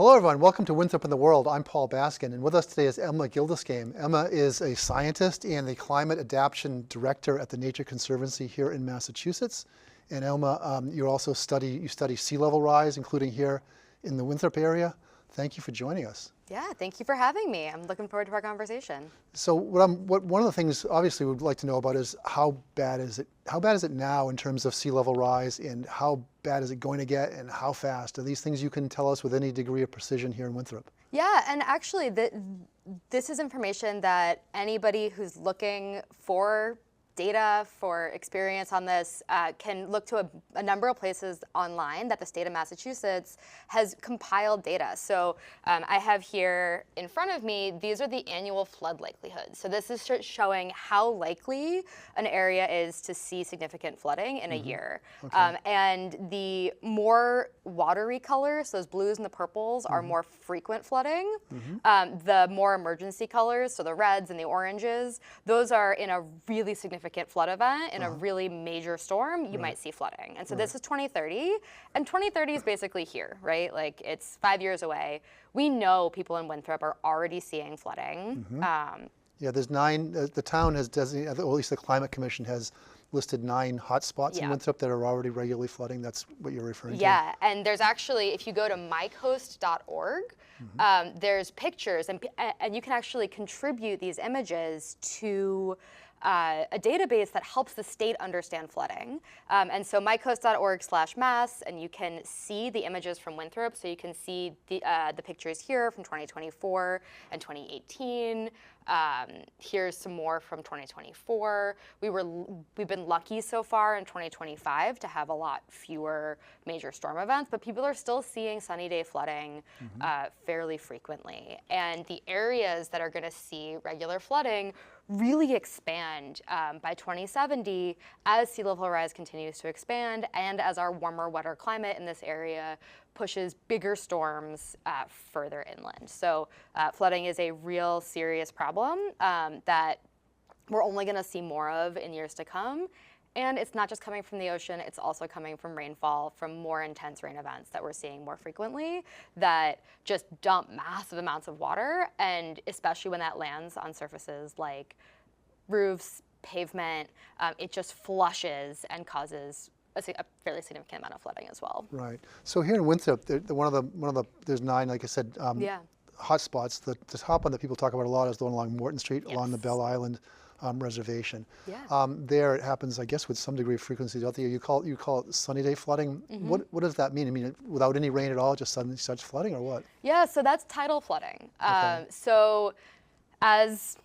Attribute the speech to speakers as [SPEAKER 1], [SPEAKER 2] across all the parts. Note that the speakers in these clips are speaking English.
[SPEAKER 1] Hello everyone, welcome to Winthrop in the World. I'm Paul Baskin, and with us today is Emma Gildesgame. Emma is a scientist and the Climate Adaptation Director at the Nature Conservancy here in Massachusetts. And Emma, you also study sea level rise, including here in the Winthrop area. Thank you for joining us.
[SPEAKER 2] Yeah, thank you for having me. I'm looking forward to our conversation.
[SPEAKER 1] So one of the things obviously we'd like to know about is how bad is it? How bad is it now in terms of sea level rise, and how bad is it going to get, and how fast? Are these things you can tell us with any degree of precision here in Winthrop?
[SPEAKER 2] Yeah, and actually this is information that anybody who's looking for data, for experience on this, can look to a number of places online that the state of Massachusetts has compiled data. So I have here in front of me, these are the annual flood likelihoods. So this is showing how likely an area is to see significant flooding in a year.
[SPEAKER 1] Okay.
[SPEAKER 2] And the more watery colors, those blues and the purples, are more frequent flooding. The more emergency colors, so the reds and the oranges, those are in a really significant flood event, in a really major storm, you might see flooding. And so this is 2030, and 2030 is basically here, right? Like, it's 5 years away. We know people in Winthrop are already seeing flooding.
[SPEAKER 1] Yeah, there's 9, the town has designated, or at least the Climate Commission has listed 9 hotspots in Winthrop that are already regularly flooding. That's what you're referring to?
[SPEAKER 2] Yeah, and there's actually, if you go to mycoast.org, there's pictures, and you can actually contribute these images to a database that helps the state understand flooding. And so mycoast.org/mass, and you can see the images from Winthrop. So you can see the pictures here from 2024 and 2018. Here's some more from 2024. We've been lucky so far in 2025 to have a lot fewer major storm events, but people are still seeing sunny day flooding fairly frequently. And the areas that are going to see regular flooding really expand by 2070 as sea level rise continues to expand, and as our warmer, wetter climate in this area pushes bigger storms further inland. So flooding is a real serious problem that we're only going to see more of in years to come. And it's not just coming from the ocean, it's also coming from rainfall, from more intense rain events that we're seeing more frequently that just dump massive amounts of water, and especially when that lands on surfaces like roofs, pavement, it just flushes and causes a fairly significant amount of flooding as well.
[SPEAKER 1] Right. So here in Winthrop, there's 9, like I said, hotspots. The top one that people talk about a lot is the one along Morton Street, along the Bell Island Reservation. There it happens, I guess, with some degree of frequency out there. You call it sunny day flooding. What does that mean? I mean, without any rain at all, it just suddenly starts flooding, or what?
[SPEAKER 2] Yeah, so that's tidal flooding. So as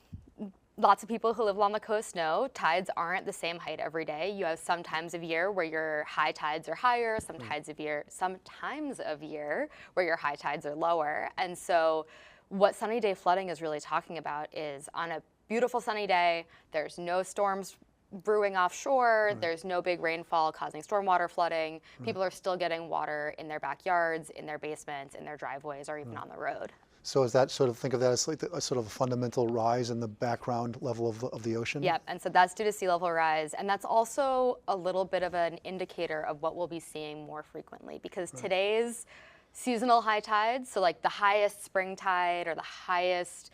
[SPEAKER 2] lots of people who live along the coast know, tides aren't the same height every day. You have some times of year where your high tides are higher, some times of year where your high tides are lower. And so what sunny day flooding is really talking about is on a beautiful sunny day, there's no storms brewing offshore, there's no big rainfall causing stormwater flooding. People are still getting water in their backyards, in their basements, in their driveways, or even on the road.
[SPEAKER 1] So is that think of that as like a sort of a fundamental rise in the background level of the ocean?
[SPEAKER 2] Yep, and so that's due to sea level rise. And that's also a little bit of an indicator of what we'll be seeing more frequently, because today's seasonal high tides, so like the highest spring tide or the highest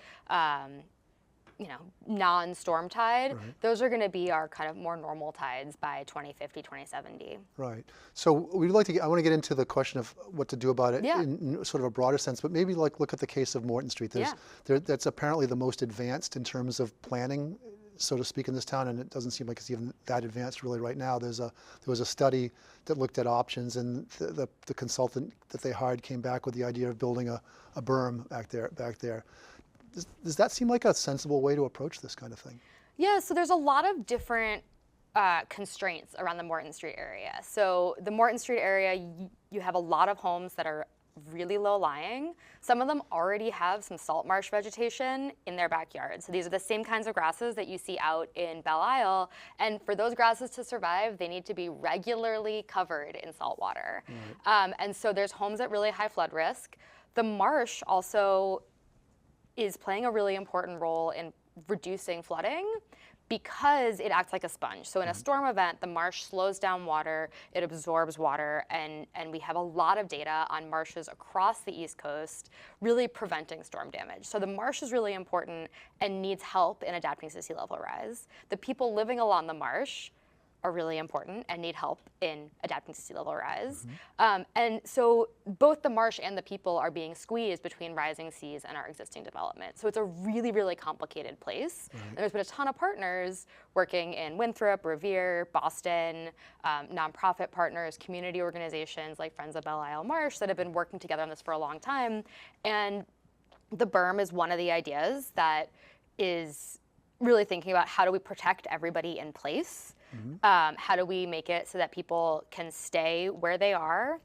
[SPEAKER 2] non-storm tide, those are going to be our kind of more normal tides by 2050, 2070.
[SPEAKER 1] Right. So I want to get into the question of what to do about it in sort of a broader sense, but maybe like look at the case of Morton Street. That's apparently the most advanced in terms of planning, so to speak, in this town, and it doesn't seem like it's even that advanced really right now. There was a study that looked at options, and the consultant that they hired came back with the idea of building a berm back there. Does that seem like a sensible way to approach this kind of thing?
[SPEAKER 2] Yeah, so there's a lot of different constraints around the Morton Street area. So the Morton Street area, you have a lot of homes that are really low lying. Some of them already have some salt marsh vegetation in their backyard. So these are the same kinds of grasses that you see out in Belle Isle. And for those grasses to survive, they need to be regularly covered in salt water. And so there's homes at really high flood risk. The marsh also is playing a really important role in reducing flooding, because it acts like a sponge. So in a storm event, the marsh slows down water, it absorbs water, and we have a lot of data on marshes across the East Coast really preventing storm damage. So the marsh is really important and needs help in adapting to sea level rise. The people living along the marsh are really important and need help in adapting to sea level rise. And so both the marsh and the people are being squeezed between rising seas and our existing development. So it's a really, really complicated place. And there's been a ton of partners working in Winthrop, Revere, Boston, nonprofit partners, community organizations like Friends of Belle Isle Marsh that have been working together on this for a long time. And the berm is one of the ideas that is really thinking about how do we protect everybody in place. How do we make it so that people can stay where they are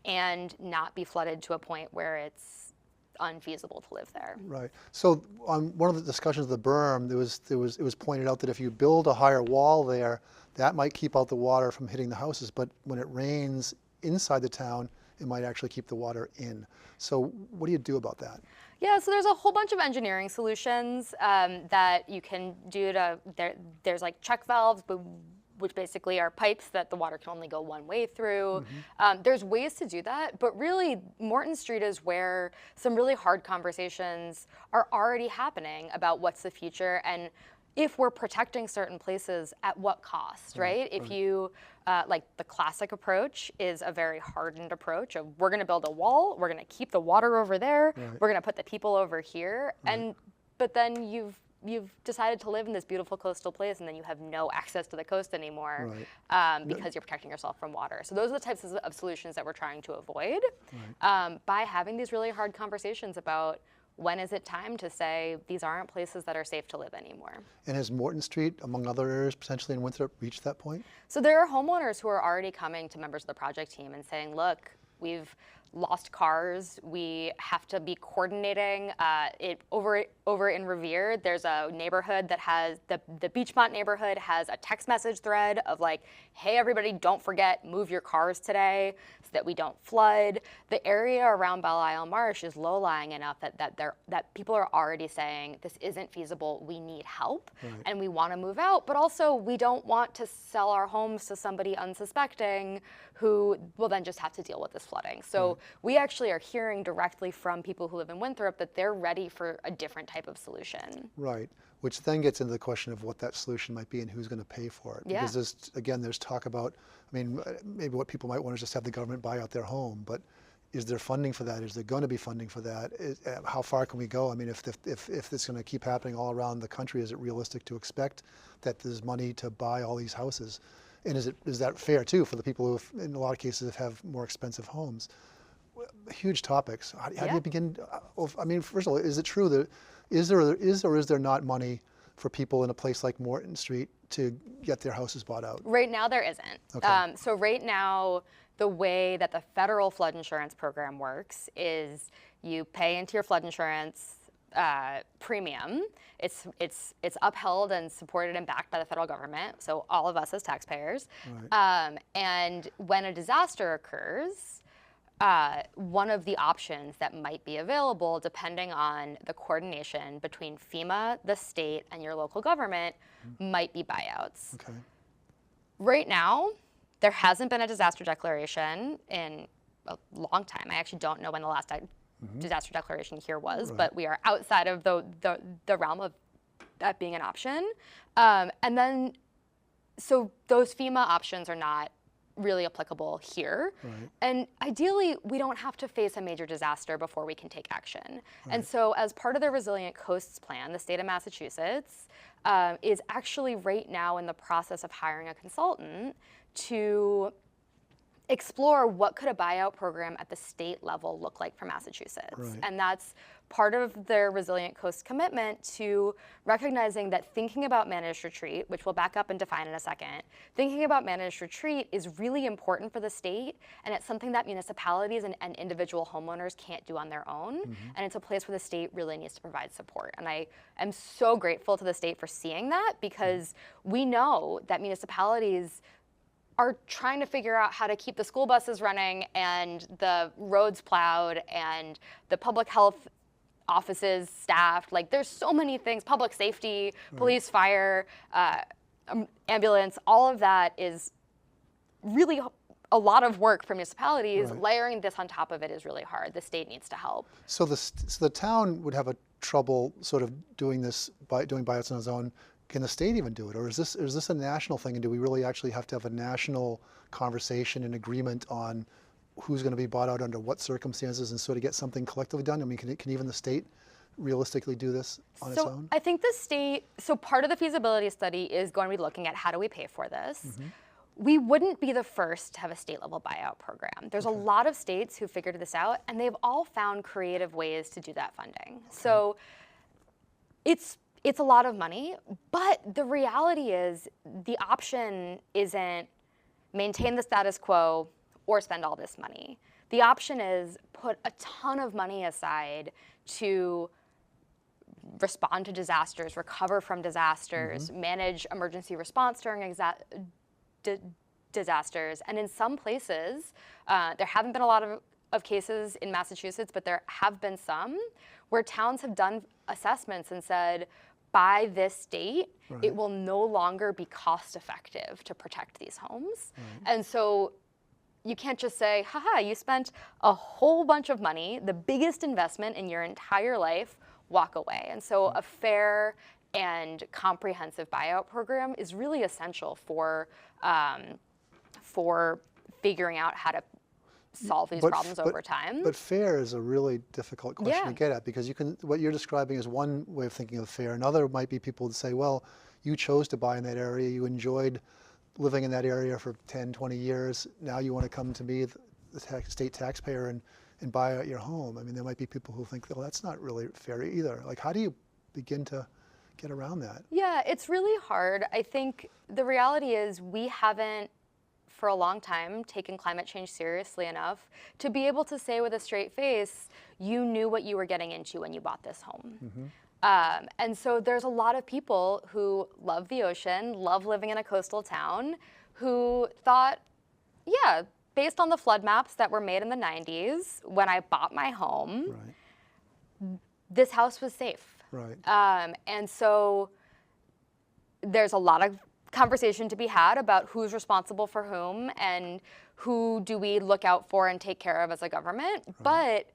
[SPEAKER 2] and not be flooded to a point where it's unfeasible to live there?
[SPEAKER 1] Right. So on one of the discussions of the berm, it was pointed out that if you build a higher wall there, that might keep out the water from hitting the houses. But when it rains inside the town, it might actually keep the water in. So what do you do about that?
[SPEAKER 2] Yeah, so there's a whole bunch of engineering solutions that you can do there's like check valves, which basically are pipes that the water can only go one way through. There's ways to do that, but really Morton Street is where some really hard conversations are already happening about what's the future and if we're protecting certain places, at what cost, right? If you, like the classic approach is a very hardened approach of we're gonna build a wall, we're gonna keep the water over there, we're gonna put the people over here, but then you've decided to live in this beautiful coastal place and then you have no access to the coast anymore because you're protecting yourself from water. So those are the types of solutions that we're trying to avoid by having these really hard conversations about when is it time to say these aren't places that are safe to live anymore. And
[SPEAKER 1] has Morton Street, among other areas potentially in Winthrop, reached that point?
[SPEAKER 2] So there are homeowners who are already coming to members of the project team and saying, look, we've lost cars. We have to be coordinating. Over in Revere, there's a neighborhood that has, the Beachmont neighborhood has a text message thread of like, hey everybody, don't forget, move your cars today so that we don't flood. The area around Belle Isle Marsh is low-lying enough that people are already saying, this isn't feasible, we need help, and we want to move out, but also we don't want to sell our homes to somebody unsuspecting who will then just have to deal with this flooding. So we actually are hearing directly from people who live in Winthrop that they're ready for a different type of solution.
[SPEAKER 1] Right, which then gets into the question of what that solution might be and who's going to pay for it. Because there's talk about, I mean, maybe what people might want to just have the government buy out their home, but is there funding for that? Is there going to be funding for that? How far can we go? I mean, if it's going to keep happening all around the country, is it realistic to expect that there's money to buy all these houses? And is that fair too for the people who, in a lot of cases, have more expensive homes? Huge topics. How do you begin? I mean, first of all, is it true that is there not money for people in a place like Morton Street to get their houses bought out?
[SPEAKER 2] Right now, there isn't.
[SPEAKER 1] Okay.
[SPEAKER 2] So right now, the way that the federal flood insurance program works is you pay into your flood insurance premium. It's upheld and supported and backed by the federal government, so all of us as taxpayers. And when a disaster occurs, one of the options that might be available, depending on the coordination between FEMA, the state, and your local government, might be buyouts.
[SPEAKER 1] Okay.
[SPEAKER 2] Right now, there hasn't been a disaster declaration in a long time. I actually don't know when the last disaster declaration here was, but we are outside of the realm of that being an option. And then, so those FEMA options are not really applicable here. And ideally, we don't have to face a major disaster before we can take action. And so as part of the Resilient Coasts Plan, the state of Massachusetts is actually right now in the process of hiring a consultant to explore what could a buyout program at the state level look like for Massachusetts. And that's part of their Resilient Coast commitment to recognizing that thinking about managed retreat, which we'll back up and define in a second, thinking about managed retreat is really important for the state, and it's something that municipalities and individual homeowners can't do on their own, and it's a place where the state really needs to provide support. And I am so grateful to the state for seeing that, because we know that municipalities are trying to figure out how to keep the school buses running and the roads plowed and the public health offices staffed. Like there's so many things, public safety, police, fire, ambulance, all of that is really a lot of work for municipalities. Layering this on top of it is really hard. The state needs to help.
[SPEAKER 1] So the town would have a trouble sort of doing this by doing buyouts on its own. Can the state even do it, or is this a national thing? And do we really actually have to have a national conversation and agreement on who's going to be bought out under what circumstances, and sort of get something collectively done? I mean, can even the state realistically do this on its own?
[SPEAKER 2] I think the state. So part of the feasibility study is going to be looking at how do we pay for this. We wouldn't be the first to have a state-level buyout program. There's a lot of states who figured this out, and they've all found creative ways to do that funding. So it's a lot of money, but the reality is the option isn't maintain the status quo or spend all this money. The option is put a ton of money aside to respond to disasters, recover from disasters, manage emergency response during disasters. And in some places, there haven't been a lot of cases in Massachusetts, but there have been some where towns have done assessments and said, by this date, it will no longer be cost effective to protect these homes. And so you can't just say, haha, you spent a whole bunch of money, the biggest investment in your entire life, walk away. And so a fair and comprehensive buyout program is really essential for figuring out how to solve these problems over time.
[SPEAKER 1] But fair is a really difficult question to get at, because what you're describing is one way of thinking of fair. Another might be people would say, well, you chose to buy in that area, you enjoyed living in that area for 10, 20 years, now you want to come to me, the state taxpayer, and buy out your home. I mean, there might be people who think, well, that's not really fair either. Like, how do you begin to get around that?
[SPEAKER 2] Yeah, it's really hard. I think the reality is we haven't, for a long time, taken climate change seriously enough to be able to say with a straight face, you knew what you were getting into when you bought this home. And so there's a lot of people who love the ocean, love living in a coastal town, who thought, yeah, based on the flood maps that were made in the 90s, when I bought my home, this house was safe. And so there's a lot of conversation to be had about who's responsible for whom and who do we look out for and take care of as a government. But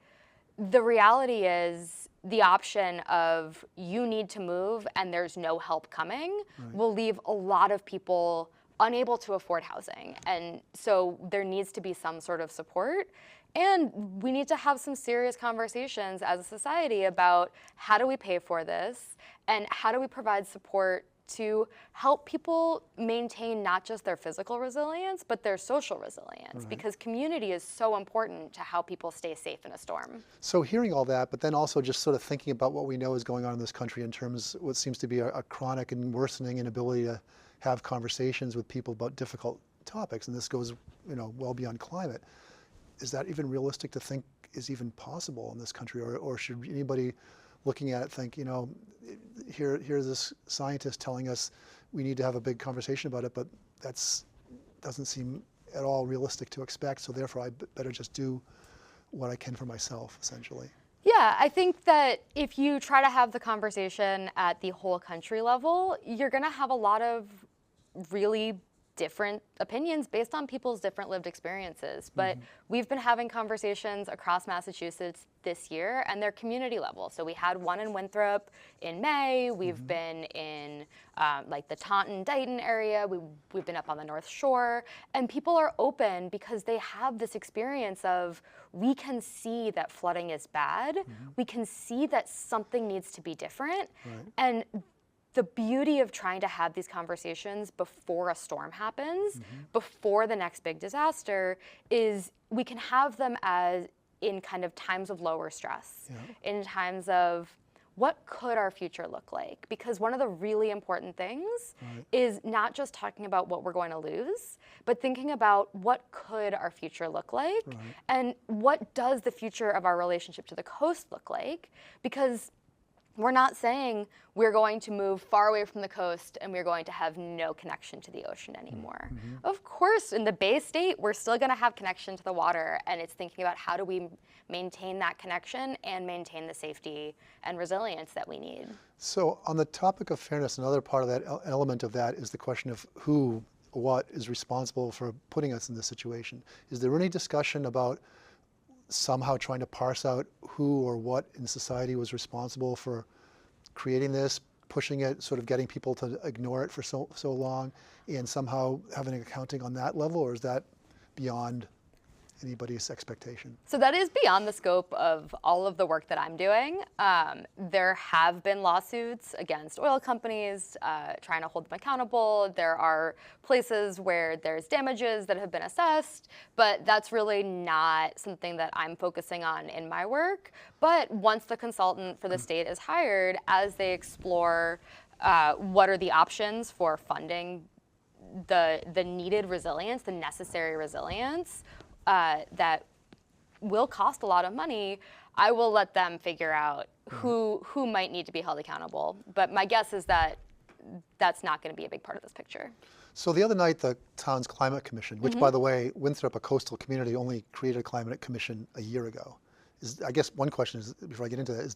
[SPEAKER 2] the reality is the option of you need to move and there's no help coming will leave a lot of people unable to afford housing. And so there needs to be some sort of support. And we need to have some serious conversations as a society about how do we pay for this and how do we provide support to help people maintain not just their physical resilience, but their social resilience, because community is so important to how people stay safe in a storm.
[SPEAKER 1] So hearing all that, but then also just sort of thinking about what we know is going on in this country in terms of what seems to be a chronic and worsening inability to have conversations with people about difficult topics, and this goes, well beyond climate. Is that even realistic to think is even possible in this country, or should anybody looking at it think, here's this scientist telling us we need to have a big conversation about it, but doesn't seem at all realistic to expect, so therefore I better just do what I can for myself, essentially.
[SPEAKER 2] Yeah, I think that if you try to have the conversation at the whole country level, you're going to have a lot of really different opinions based on people's different lived experiences. But we've been having conversations across Massachusetts this year, and they're community level. So we had one in Winthrop in May. We've been in like the Taunton-Dighton area. We've been up on the North Shore. And people are open because they have this experience of, we can see that flooding is bad. We can see that something needs to be different. And the beauty of trying to have these conversations before a storm happens, before the next big disaster, is we can have them as in kind of times of lower stress, in times of what could our future look like? Because one of the really important things is not just talking about what we're going to lose, but thinking about what could our future look like, and what does the future of our relationship to the coast look like? Because We're not saying we're going to move far away from the coast and we're going to have no connection to the ocean anymore. Of course, in the Bay State, we're still going to have connection to the water, and it's thinking about how do we maintain that connection and maintain the safety and resilience that we need.
[SPEAKER 1] So on the topic of fairness, another part of that element of that is the question of who, what is responsible for putting us in this situation. Is there any discussion about somehow trying to parse out who or what in society was responsible for creating this, pushing it, sort of getting people to ignore it for so long, and somehow having an accounting on that level, or is that beyond anybody's expectation?
[SPEAKER 2] So that is beyond the scope of all of the work that I'm doing. There have been lawsuits against oil companies trying to hold them accountable. There are places where there's damages that have been assessed, but that's really not something that I'm focusing on in my work. But once the consultant for the state is hired, as they explore what are the options for funding the needed resilience, the necessary resilience, that will cost a lot of money, I will let them figure out who might need to be held accountable. But my guess is that that's not going to be a big part of this picture.
[SPEAKER 1] So the other night, the town's climate commission, which by the way, Winthrop, a coastal community, only created a climate commission a year ago. I guess one question is, before I get into that, is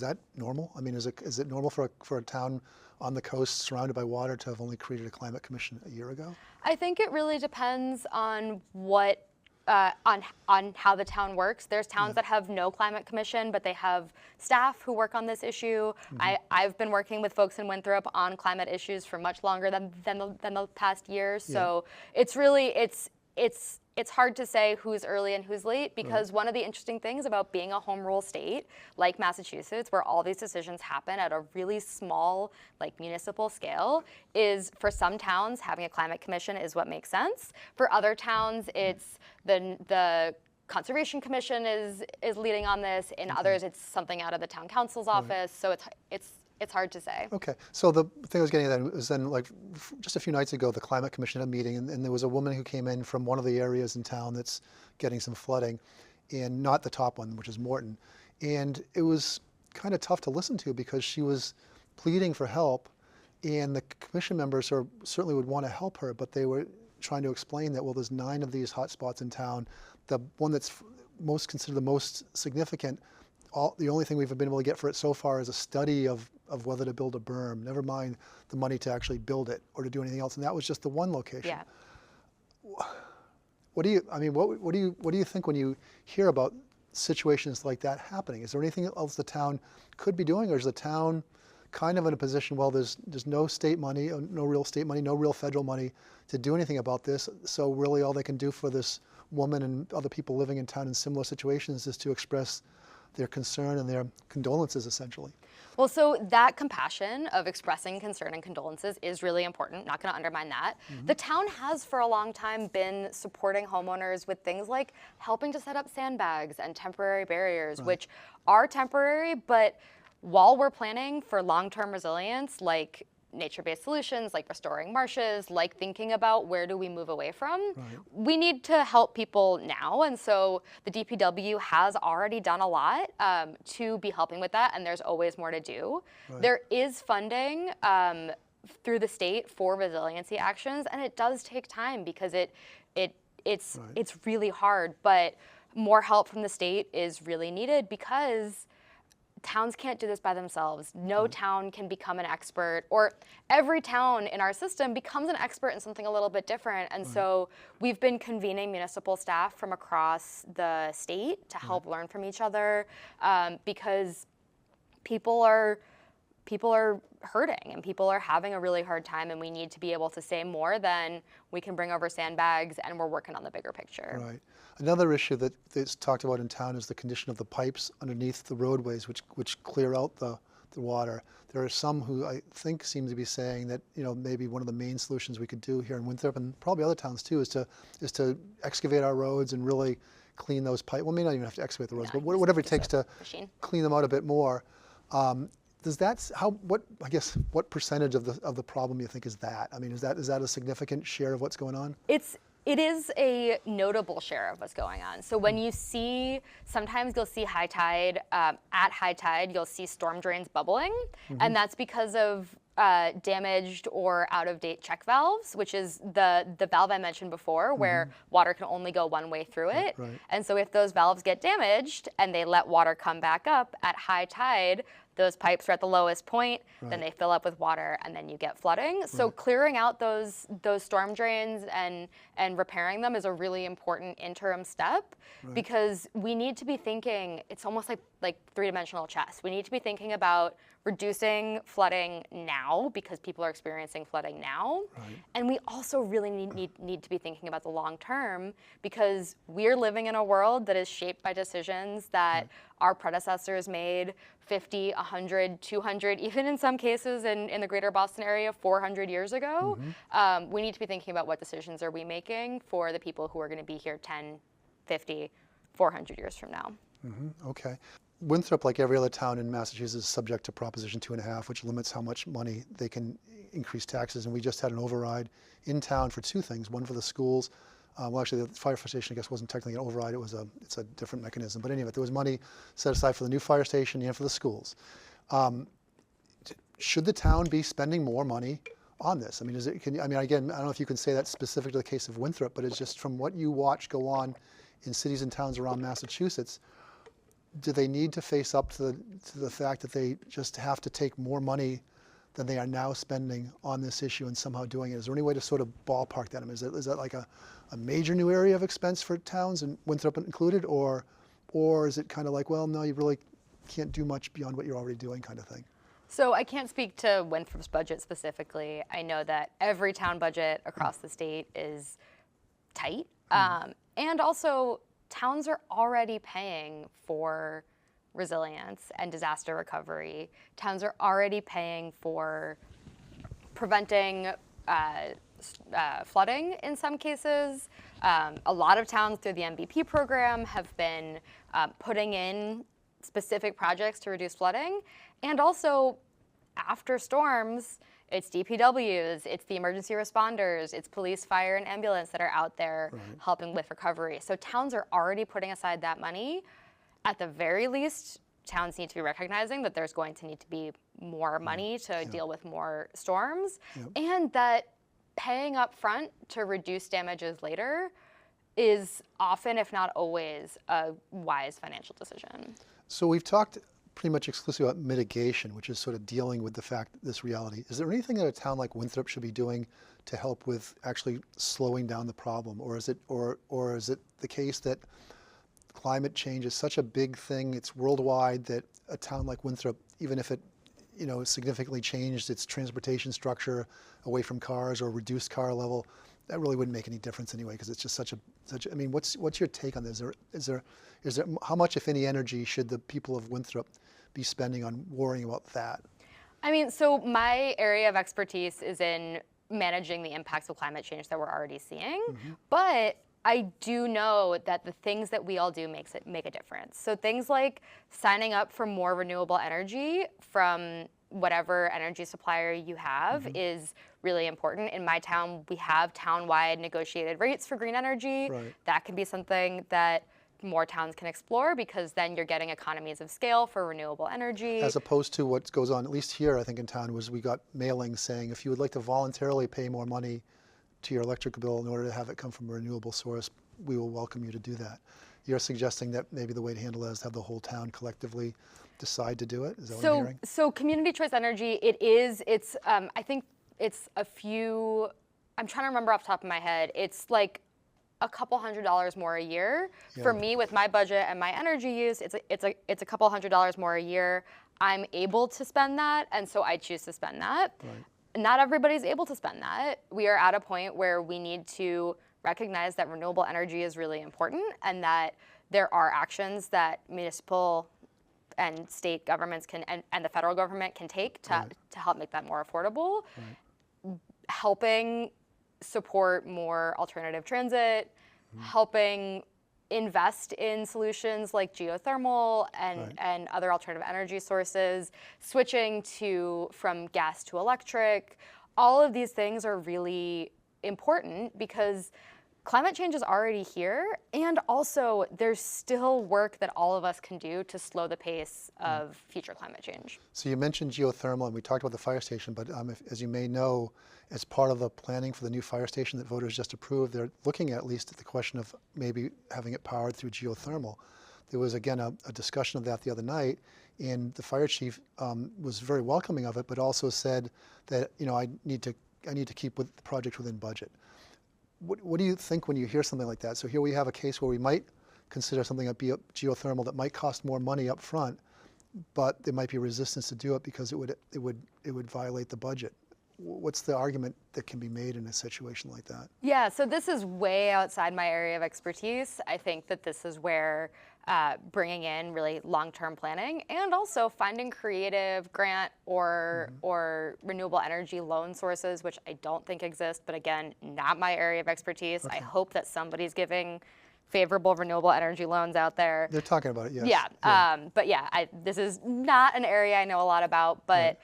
[SPEAKER 1] that normal? I mean, is it normal for a town on the coast surrounded by water to have only created a climate commission a year ago?
[SPEAKER 2] I think it really depends on what on how the town works. There's towns that have no climate commission, but they have staff who work on this issue. I've been working with folks in Winthrop on climate issues for much longer than the past year. So it's really, it's hard to say who's early and who's late, because one of the interesting things about being a home rule state like Massachusetts, where all these decisions happen at a really small, like, municipal scale, is for some towns having a climate commission is what makes sense. For other towns, it's the Conservation Commission is leading on this. In others, it's something out of the town council's office. So it's hard to say.
[SPEAKER 1] Okay, so the thing I was getting at was then, like, just a few nights ago, the Climate Commission had a meeting, and there was a woman who came in from one of the areas in town that's getting some flooding, and not the top one, which is Morton. And it was kind of tough to listen to because she was pleading for help, and the commission members certainly would want to help her, but they were trying to explain that, well, there's 9 of these hot spots in town. The one that's considered the most significant, the only thing we've been able to get for it so far is a study of whether to build a berm, never mind the money to actually build it or to do anything else. And that was just the one location.
[SPEAKER 2] Yeah.
[SPEAKER 1] What do you think when you hear about situations like that happening? Is there anything else the town could be doing, or is the town kind of in a position, well, there's no state money, no real state money, no real federal money to do anything about this, so really all they can do for this woman and other people living in town in similar situations is to express their concern and their condolences, essentially?
[SPEAKER 2] Well, so that compassion of expressing concern and condolences is really important. Not going to undermine that. The town has for a long time been supporting homeowners with things like helping to set up sandbags and temporary barriers, which are temporary, but while we're planning for long-term resilience, like nature-based solutions, like restoring marshes, like thinking about where do we move away from, we need to help people now. And so the DPW has already done a lot to be helping with that, and there's always more to do. There is funding through the state for resiliency actions, and it does take time because it's really hard, but more help from the state is really needed because towns can't do this by themselves. No town can become an expert, or every town in our system becomes an expert in something a little bit different. And so we've been convening municipal staff from across the state to help learn from each other, because people are hurting and people are having a really hard time, and we need to be able to say more than we can bring over sandbags and we're working on the bigger picture.
[SPEAKER 1] Right. Another issue that's talked about in town is the condition of the pipes underneath the roadways, which clear out the water. There are some who I think seem to be saying that, you know, maybe one of the main solutions we could do here in Winthrop, and probably other towns too, is to excavate our roads and really clean those pipes. Well, we may not even have to excavate the roads, but whatever it takes to clean them out a bit more. What percentage of the problem you think is that? I mean, is that a significant share of what's going on?
[SPEAKER 2] It is a notable share of what's going on. So when you see, sometimes you'll see high tide, at high tide, you'll see storm drains bubbling, and that's because of damaged or out-of-date check valves, which is the valve I mentioned before, where water can only go one way through it.
[SPEAKER 1] Right.
[SPEAKER 2] And so if those valves get damaged and they let water come back up at high tide, those pipes are at the lowest point, then they fill up with water, and then you get flooding. So clearing out those storm drains and repairing them is a really important interim step, because we need to be thinking, it's almost like three-dimensional chess. We need to be thinking about reducing flooding now, because people are experiencing flooding now. And we also really need to be thinking about the long term, because we're living in a world that is shaped by decisions that our predecessors made 50, 100, 200, even in some cases in the greater Boston area 400 years ago. We need to be thinking about what decisions are we making for the people who are going to be here 10, 50, 400 years from now.
[SPEAKER 1] Okay. Winthrop, like every other town in Massachusetts, is subject to Proposition 2.5, which limits how much money they can increase taxes. And we just had an override in town for two things. One for the schools. Well, actually, the fire station, I guess, wasn't technically an override. It's a different mechanism. But anyway, there was money set aside for the new fire station and for the schools. Should the town be spending more money on this? I mean, again, I don't know if you can say that specific to the case of Winthrop, but it's just from what you watch go on in cities and towns around Massachusetts. Do they need to face up to the fact that they just have to take more money than they are now spending on this issue and somehow doing it? Is there any way to sort of ballpark that? I mean, is that like a major new area of expense for towns, and Winthrop included, or is it kind of like, well, no, you really can't do much beyond what you're already doing kind of thing?
[SPEAKER 2] So I can't speak to Winthrop's budget specifically. I know that every town budget across the state is tight. And also, towns are already paying for resilience and disaster recovery. Towns are already paying for preventing flooding in some cases. A lot of towns through the MVP program have been putting in specific projects to reduce flooding. And also, after storms, it's DPWs, it's the emergency responders, it's police, fire, and ambulance that are out there helping with recovery. So towns are already putting aside that money. At the very least, towns need to be recognizing that there's going to need to be more money to deal with more storms, and that paying up front to reduce damages later is often, if not always, a wise financial decision.
[SPEAKER 1] So we've talked pretty much exclusively about mitigation, which is sort of dealing with the fact, this reality. Is there anything that a town like Winthrop should be doing to help with actually slowing down the problem? Or is it the case that climate change is such a big thing, it's worldwide, that a town like Winthrop, even if it significantly changed its transportation structure away from cars or reduced car level, that really wouldn't make any difference anyway, because it's just such a, I mean, what's your take on this? Is there how much, if any, energy should the people of Winthrop be spending on worrying about that?
[SPEAKER 2] I mean, so my area of expertise is in managing the impacts of climate change that we're already seeing, but I do know that the things that we all do make a difference. So things like signing up for more renewable energy from whatever energy supplier you have is really important. In my town, we have town-wide negotiated rates for green energy. That can be something that more towns can explore, because then you're getting economies of scale for renewable energy.
[SPEAKER 1] As opposed to what goes on, at least here, I think in town, was we got mailings saying, if you would like to voluntarily pay more money to your electric bill in order to have it come from a renewable source, we will welcome you to do that. You're suggesting that maybe the way to handle that is have the whole town collectively decide to do it? Is that what I'm hearing?
[SPEAKER 2] So community choice energy, I think it's a few, I'm trying to remember off the top of my head, it's like a couple $100s more a year. For me, with my budget and my energy use, it's a couple $100s more a year. I'm able to spend that, and so I choose to spend that. Not everybody's able to spend that. We are at a point where we need to recognize that renewable energy is really important, and that there are actions that municipal and state governments can, and the federal government can take to help make that more affordable. Helping support more alternative transit, helping invest in solutions like geothermal and other alternative energy sources, switching from gas to electric. All of these things are really important, because climate change is already here, and also there's still work that all of us can do to slow the pace of future climate change.
[SPEAKER 1] So you mentioned geothermal, and we talked about the fire station, but as you may know, as part of the planning for the new fire station that voters just approved, they're looking at least at the question of maybe having it powered through geothermal. There was, again, a discussion of that the other night, and the fire chief was very welcoming of it, but also said that, I need to keep the project within budget. What do you think when you hear something like that? So here we have a case where we might consider something like geothermal that might cost more money up front, but there might be resistance to do it because it would violate the budget. What's the argument that can be made in a situation like that?
[SPEAKER 2] Yeah, so this is way outside my area of expertise. I think that this is where bringing in really long-term planning and also finding creative grant or renewable energy loan sources, which I don't think exist, but again, not my area of expertise. Okay. I hope that somebody's giving favorable renewable energy loans out there.
[SPEAKER 1] They're talking about it, yes.
[SPEAKER 2] Yeah, but yeah, this is not an area I know a lot about, but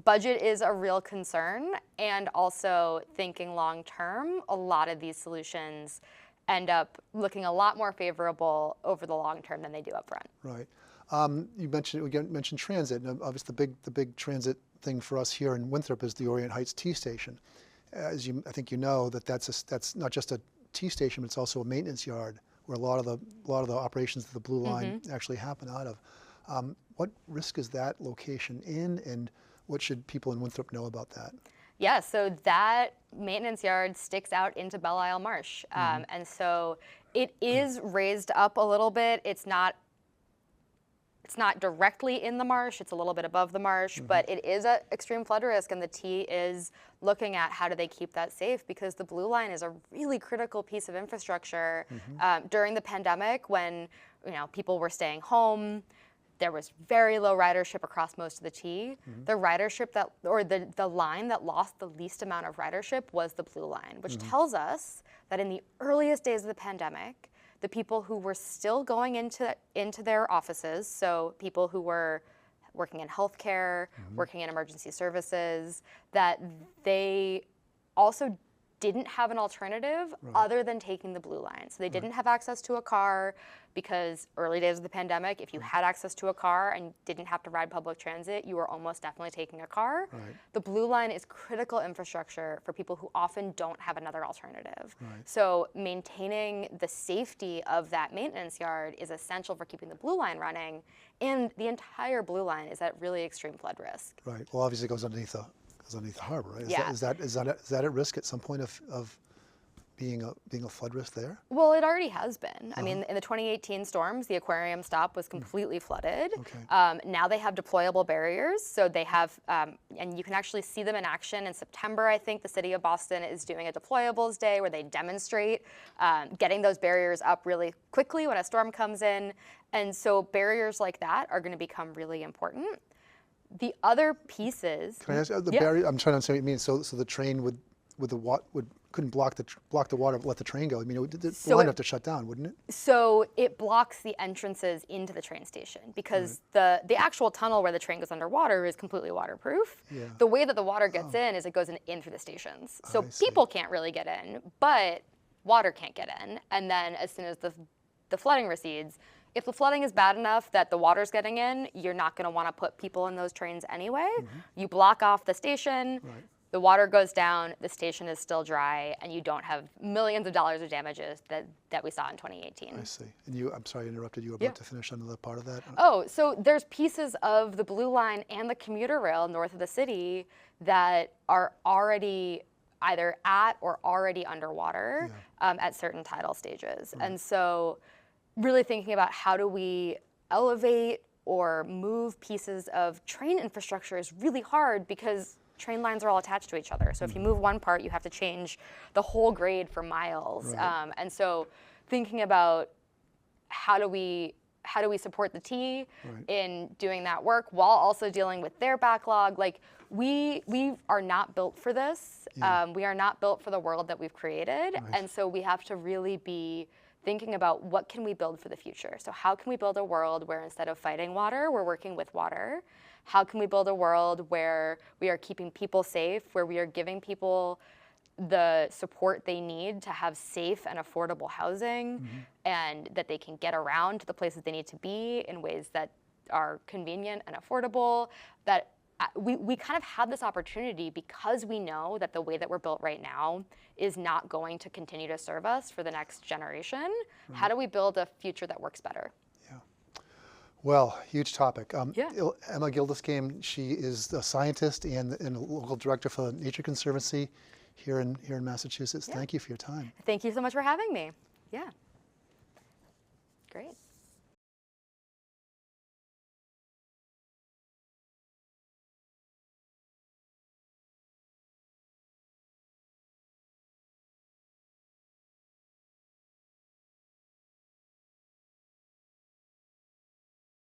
[SPEAKER 2] budget is a real concern, and also thinking long term, a lot of these solutions end up looking a lot more favorable over the long term than they do up front.
[SPEAKER 1] Right. We mentioned transit, and obviously the big transit thing for us here in Winthrop is the Orient Heights T station. As I think you know, that's not just a T station, but it's also a maintenance yard where a lot of the operations of the Blue Line actually happen out of. What risk is that location in, and what should people in Winthrop know about that?
[SPEAKER 2] Yeah, so that maintenance yard sticks out into Belle Isle Marsh. And so it is raised up a little bit. It's not directly in the marsh, it's a little bit above the marsh, but it is at extreme flood risk, and the T is looking at how do they keep that safe, because the Blue Line is a really critical piece of infrastructure. During the pandemic, when people were staying home, there was very low ridership across most of the T. The ridership the line that lost the least amount of ridership was the Blue Line, which tells us that in the earliest days of the pandemic, the people who were still going into their offices, so people who were working in healthcare, working in emergency services, that they also didn't have an alternative other than taking the Blue Line. So they didn't have access to a car, because early days of the pandemic, if you had access to a car and didn't have to ride public transit, you were almost definitely taking a car. The Blue Line is critical infrastructure for people who often don't have another alternative. So maintaining the safety of that maintenance yard is essential for keeping the Blue Line running, and the entire Blue Line is at really extreme flood risk.
[SPEAKER 1] Right. Well, obviously it goes underneath the harbor, right? Is that at risk at some point of being a flood risk there?
[SPEAKER 2] Well, it already has been. I mean, in the 2018 storms, the aquarium stop was completely flooded. Now they have deployable barriers, so they have, and you can actually see them in action in September. I think the city of Boston is doing a deployables day where they demonstrate getting those barriers up really quickly when a storm comes in, and so barriers like that are going to become really important. The other pieces.
[SPEAKER 1] Can I ask the barrier? I'm trying to understand what you mean. So the train couldn't block the water, let the train go. I mean, the line would have to shut down, wouldn't it?
[SPEAKER 2] So it blocks the entrances into the train station, because the actual tunnel where the train goes underwater is completely waterproof. The way that the water gets in is it goes in through the stations. So people can't really get in, but water can't get in. And then as soon as the flooding recedes, if the flooding is bad enough that the water's getting in, you're not going to want to put people in those trains anyway. You block off the station, the water goes down, the station is still dry, and you don't have millions of dollars of damages that we saw in 2018.
[SPEAKER 1] I see. And I'm sorry I interrupted you. About to finish another part of that.
[SPEAKER 2] Oh, so there's pieces of the Blue Line and the commuter rail north of the city that are already either at or already underwater at certain tidal stages. And so really thinking about how do we elevate or move pieces of train infrastructure is really hard, because train lines are all attached to each other. So if you move one part, you have to change the whole grade for miles. And so thinking about how do we support the T in doing that work while also dealing with their backlog. Like we are not built for this. We are not built for the world that we've created. And so we have to really be thinking about what can we build for the future. So how can we build a world where instead of fighting water, we're working with water? How can we build a world where we are keeping people safe, where we are giving people the support they need to have safe and affordable housing, and that they can get around to the places they need to be in ways that are convenient and affordable, that we kind of have this opportunity because we know that the way that we're built right now is not going to continue to serve us for the next generation. How do we build a future that works better?
[SPEAKER 1] Yeah. Well, huge topic.
[SPEAKER 2] Yeah.
[SPEAKER 1] Emma Gildesgame, she is a scientist and a local director for the Nature Conservancy here in Massachusetts.
[SPEAKER 2] Yeah.
[SPEAKER 1] Thank you for your time.
[SPEAKER 2] Thank you so much for having me. Yeah. Great.